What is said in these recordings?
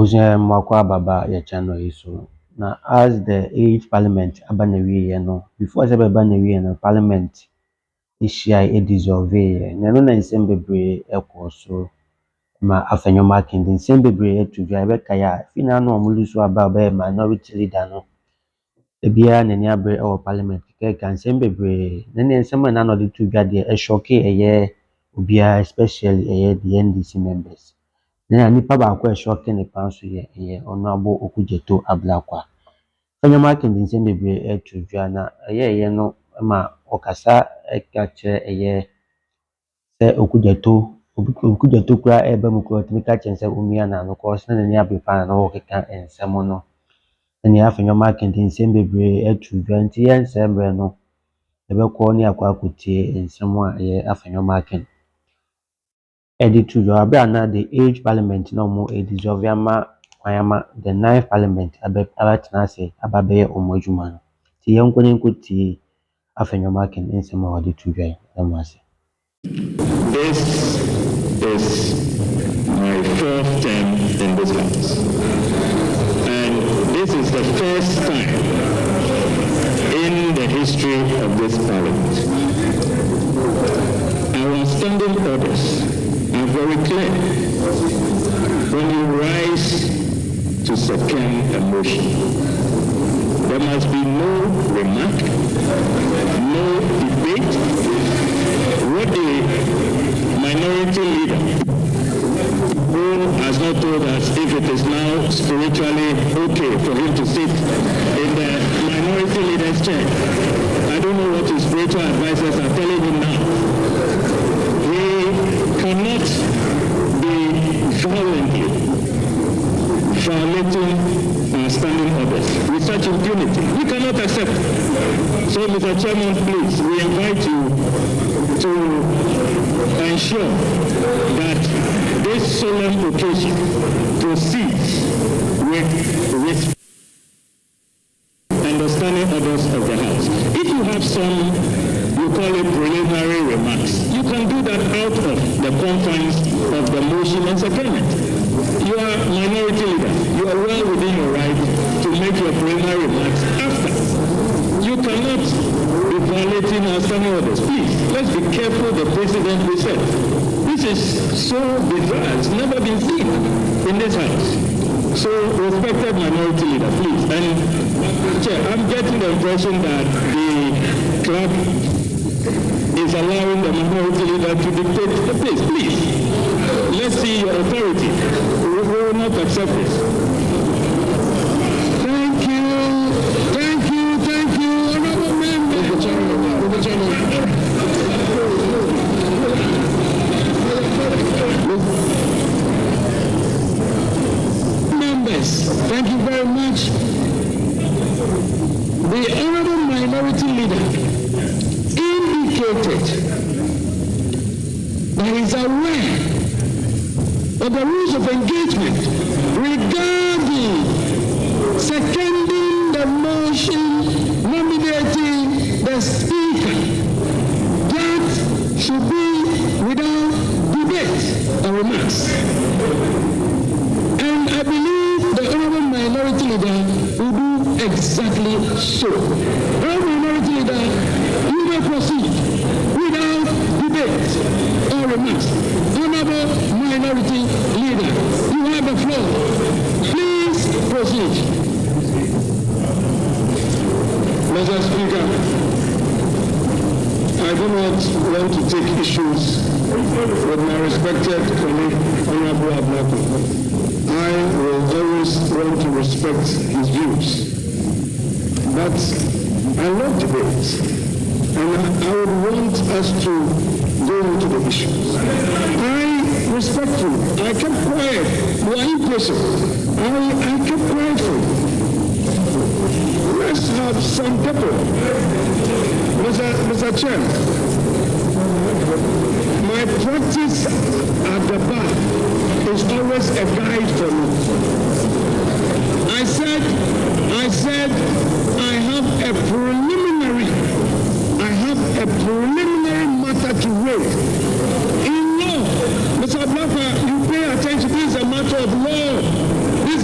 Abusha Mwakwa Baba ya channel iso. Now as the age parliament abanewi no before say abanewi no parliament ishia e dissolve na no na nsem bebre ekoso ma Afenyo Markins nsem bebre etudwa be kaya fina no omulusu aba be minority leader no ebia na ni abre e parliament ke kan nsem bebre na ne nsem na no de tudwa de e shock eye obia especially eye the NDC members. Na nipa ba kwa shock ne panso ye honorable Okudzeto Ablakwa. Afenyo Markins nsem bebre etudwa na eye no ma okasa ekache eye se Okudzeto kura ebe mukro timika chense umia na no cause na ni abefa na okeka ensem no. Ni Afenyo Markins nsem bebre etudwa nti ye nsem no ebe ko ni akwa akutie ensem a ye Afenyo Markins editu abra na the age parliament no mo dissolve ama kwayama the 9th parliament abatena se ababe omojuma no ti ye nkoni nkuti Afenyo Markins nsem a editu dwa amase. This is my fourth term in this house, and this is the first time in the history of this parliament. Our standing orders are very clear. When you rise to second a motion, there must be no remark, no debate. What the minority leader, who has not told us if it is now spiritually okay for him to sit in the minority leader's chair. I don't know what his spiritual advisors are telling him now. He cannot be violently violating our standing orders with such impunity. We cannot accept. So, Mr. Chairman, please, we invite you to ensure that this solemn occasion proceeds with respect and the standing orders of the House. If you have some, you call it preliminary remarks, you can do that out of the confines of the motion and secondment. You are minority leader. You are well within your right to make your preliminary remarks after. You cannot be violating our standing orders. Please, let's be careful the precedent we set. This is so bizarre. It's never been seen in this house. So, respected minority leader, please. And, Chair, I'm getting the impression that the club is allowing the minority leader to dictate the place. Please, let's see your authority. We will not accept this. Thank you. Thank you. Thank you. Honorable member. Members, thank you very much. The honorable minority leader indicated that he is aware of the rules of engagement regarding seconding the motion nominating the speaker. That should be without debate or remarks. And I believe the honorable minority leader will do exactly so. Honorable minority leader, you may proceed without debate or remarks. Honorable minority leader, you have the floor. Please proceed. Mr. Speaker, I do not want to take issues with my respected colleague, Honorable Ablakwa. I will always want to respect his views. But I love debates, and I would want us to go into the issues. I respect you. I kept quiet. You are impatient. I kept quiet for you. Let's have some people. Mr. Chairman, my practice at the bar is always a guide for me. I said I have a preliminary matter to raise. In law, Mr. Ablakwa, you pay attention. This is a matter of law. This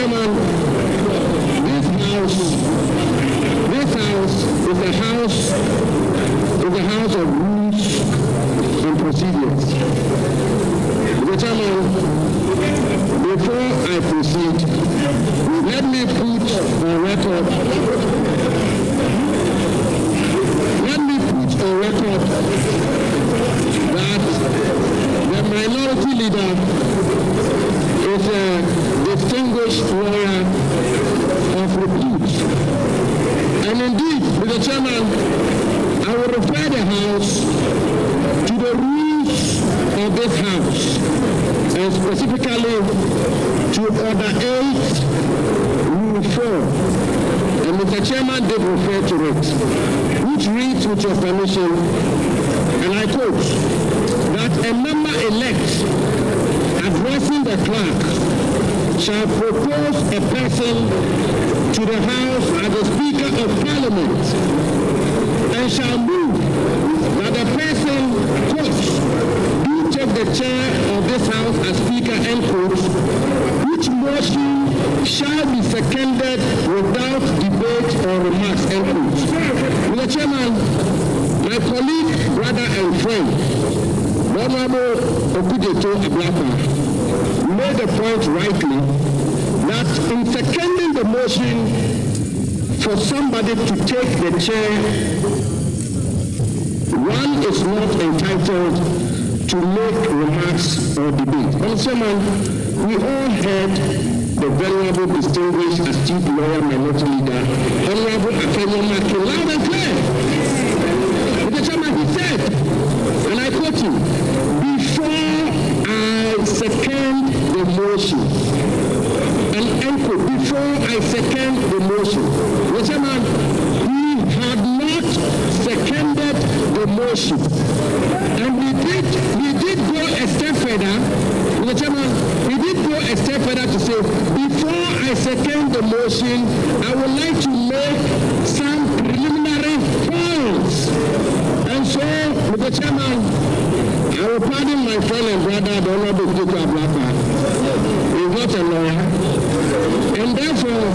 Chairman, this house is the house of rules and procedures. Mr. Chairman, before I proceed, let me put on record that the minority leader is a distinguished lawyer of repute. And indeed, Mr. Chairman, I will refer the House to the rules of this House, and specifically to Order 8, Rule 4. And Mr. Chairman did refer to it, which reads, with your permission, and I quote, that a member-elect addressing the clerk shall propose a person to the House as the Speaker of Parliament, and shall move that the person, quote, do take the chair of this House as Speaker, end quote, which motion shall be seconded without debate or remarks, end quote. Mr. Chairman, my colleague, brother and friend, Honorable Okudzeto Ablakwa, made the point rightly that in seconding the motion for somebody to take the chair, one is not entitled to make remarks or debate. Mr. Chairman, we all heard the venerable, distinguished, astute lawyer, minority leader, Honorable Afenyo, loud and clear. Mr. Chairman, he said, and I quote him, before I second the motion, and end quote, before I second the motion, Mr. Chairman, he had not seconded the motion, and we did go a step further. Mr. Chairman, we did go a step further to say, before I second the motion, I would like to make some preliminary points. And so, Mr. Chairman, I will pardon my friend and brother, the Honorable Okudzeto Ablakwa. He is not a lawyer. And therefore,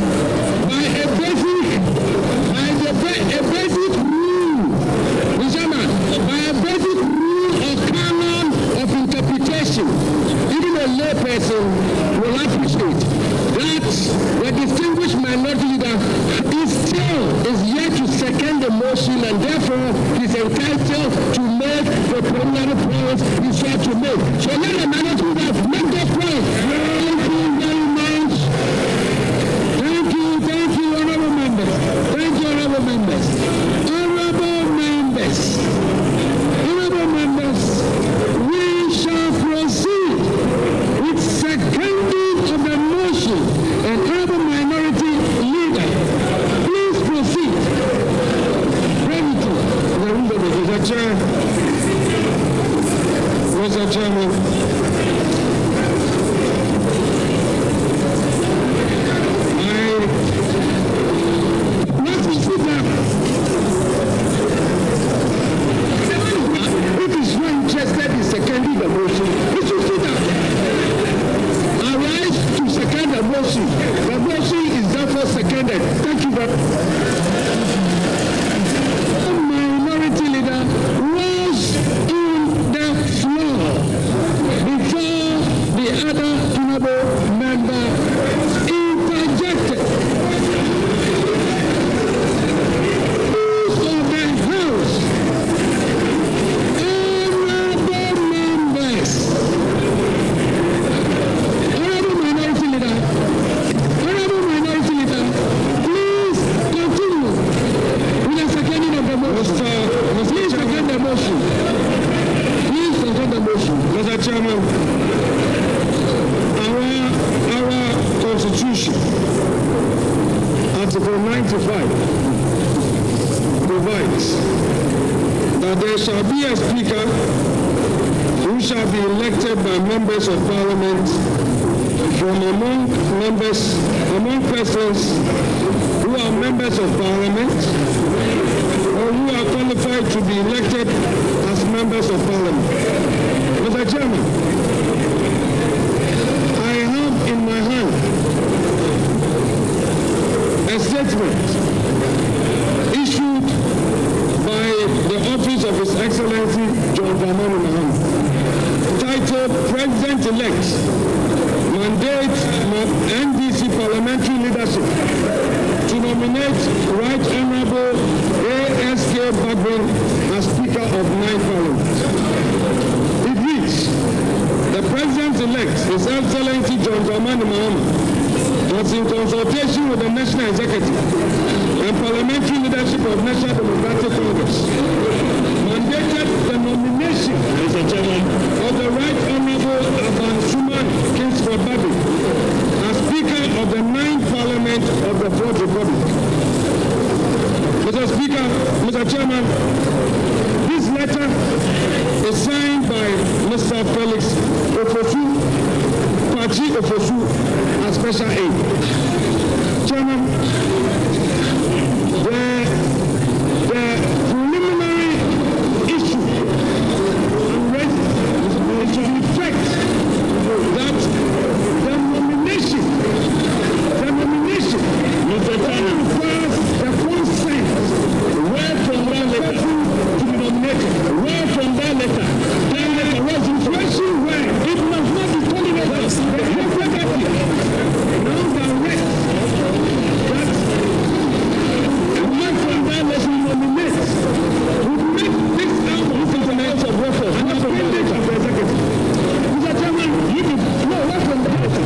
by a basic rule, Mr. Chairman, by a basic rule or canon of interpretation, even a lay person will appreciate that the distinguished minority leader is yet to second the motion, and therefore is entitled to make the preliminary points he said to make. So let the minority leader make the point. Thank you very much. Thank you, honorable members. Thank you, honorable members. Honorable members, we shall proceed with seconding of the motion, and honorable minority leader, please proceed. Mr. Chairman, let me sit down. If he's not interested in seconding the motion, he should sit down. I rise to second the motion. The motion is therefore seconded. Thank you very much. The minority leader was in the floor before the other honorable member interjected. Rules of the House, honorable members, honorable minority leader, please continue with the seconding of the motion. Please second the motion. Please second the motion. Mr. Chairman, our Constitution, Article 95, provides that there shall be a Speaker who shall be elected by members of Parliament from among persons who are members of Parliament or who are qualified to be elected as members of Parliament. Mr. Chairman, I have in my hand Excellency John Dramani Mahama, titled President-elect Mandate NDC Parliamentary Leadership to nominate Right Honorable ASK Bagbin as Speaker of 9th Parliament. It reads, the President-elect, His Excellency John Dramani Mahama, was in consultation with the National Executive and Parliamentary Leadership of National Democratic Congress, mandated the nomination of the Right Honorable Abansuman Kingsford Babi as Speaker of the 9th Parliament of the 4th Republic. Mr. Speaker, Mr. Chairman, this letter is signed by Mr. Felix Ofosu, Pachi Ofosu, as Special Aid. Chairman, the preliminary issue raised is to the effect that the nomination requires the consent where from that letter to be nominated, where from that letter was in question where it must not be calling it as now direct that where from that letter nominate would make this out of implement of record and appendage of the executive. Mr. Chairman, you can know where from that letter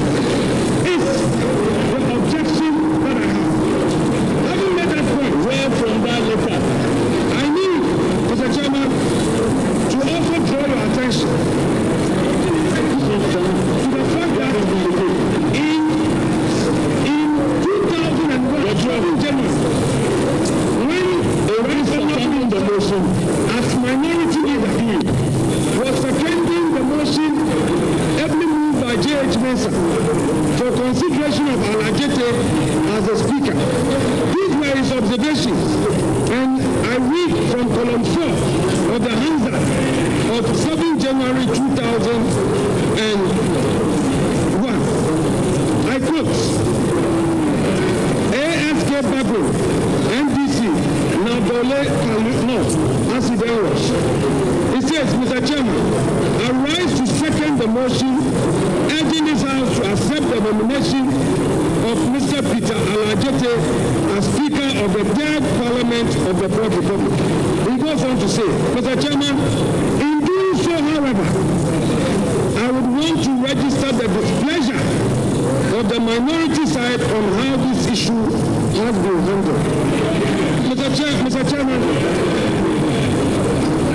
is the objection that I have. Having made that point, where from that letter, I need, Mr. Chairman, to also draw your attention to the fact that in 2001, January, when a right seconding the motion as minority leader was seconding the motion heavily moved by J.H. Mensah for consideration of ALJAZEERA as the speaker. These were his observations, and I read from column 4 of the Hansa of 7 January 2001. I quote, ASK Babu, NDC, Nabole no, Asideros. It says, Mr. Chairman, I rise to second the motion urging this House to accept the nomination of Mr. Peter ALJAZEERA as Speaker of the 3rd Parliament of the 4th Republic. He goes on to say, Mr. Chairman, in doing so, however, I would want to register the displeasure of the minority side on how this issue has been handled. Mr. Chairman,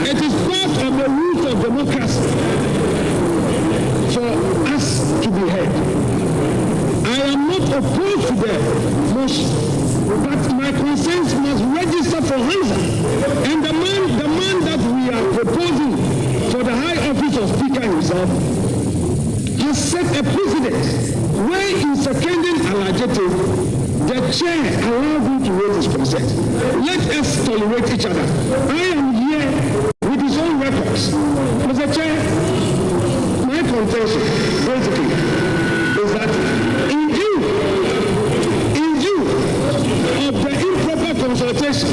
it is part of the rules of democracy for us to be heard. I am not opposed to the motion, but my concerns must register for Hansa. And the man that we are proposing for the high office of Speaker himself has set a precedent where in seconding ALJAZEERA, the chair allowed him to raise his consent. Let us tolerate each other. I am here with his own records. Mr. Chair, my contention basically is that in view of the improper consultation,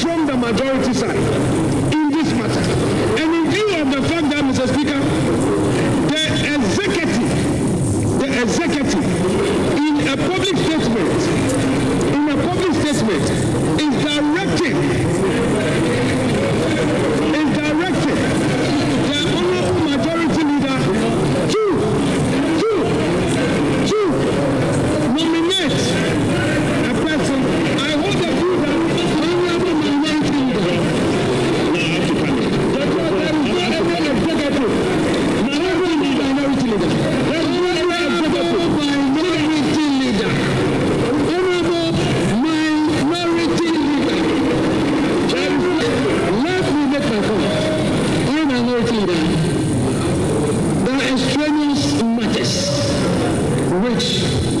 from the majority side in this matter, and in view of the fact that, Mr. Speaker, the executive in a public statement is directing the honorable majority leader to nominate a person. I hold the view that honorable minority leader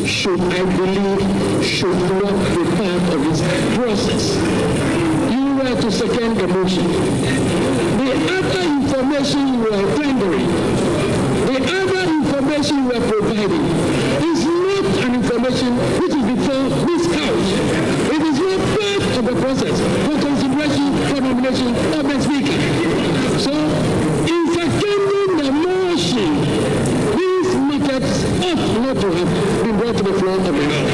should, I believe, should not be part of this process. You were to second the motion. The other information you were tendering, the other information you were providing is not an information which is before this House. It is not part of the process for consideration for nomination of the Speaker. So, in seconding the motion, these matters ought not to have been brought to the floor of the House.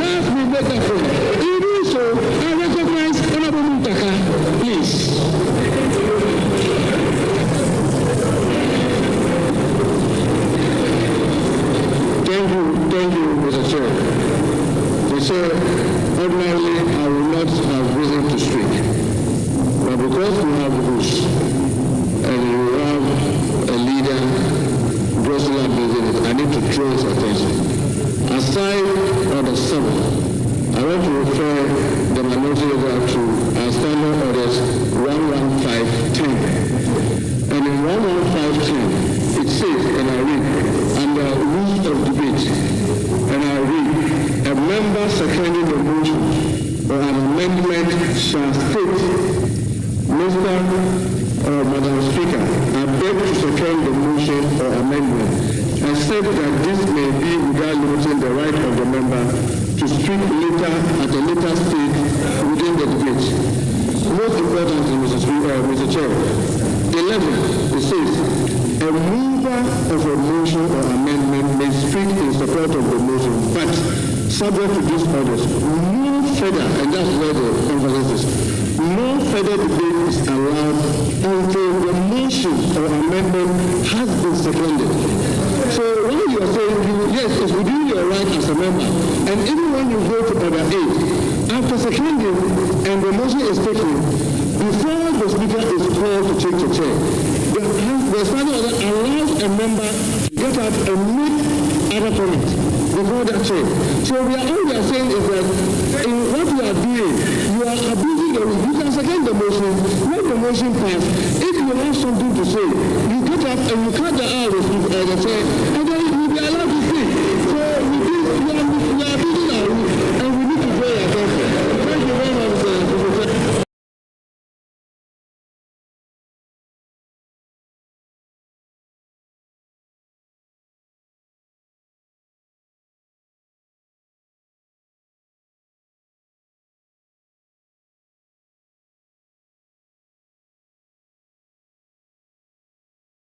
Let me make that point. In doing so, I recognize Honorable Muntaka, please. Thank you, Mr. Chair. Mr. Ordinarily, I will not have reason to speak, but because we have rules and we have a leader grossly abusing it, I need to draw his attention. Aside on the 7th, I want to refer the minority leader to our standard orders 11510. And in 11510, it says, and I read, under rules of debate, and I read, a member seconding the motion or an amendment shall state, Mr. or Madam Speaker, I beg to second the motion or amendment, except that this may be without limiting the right of the member to speak later at a later stage within the debate. Most importantly, Mr. Chair, 11, it says, a mover of a motion or amendment may speak in support of the motion, but subject to these orders, no further, and that's where the emphasis is, no further debate is allowed until the motion or amendment has been seconded. So when you are saying, yes, it's within your right as a member, and even when you go to order 8, after seconding and the motion is taken, before the Speaker is called to take the chair, the standing order allows a member to get up and make other comments before that chair. So all we are saying is that in what you are doing, you are abusing the rule. You can second the motion, when the motion passes, if you have something to say, you get up and you cut the hour of the chair, and then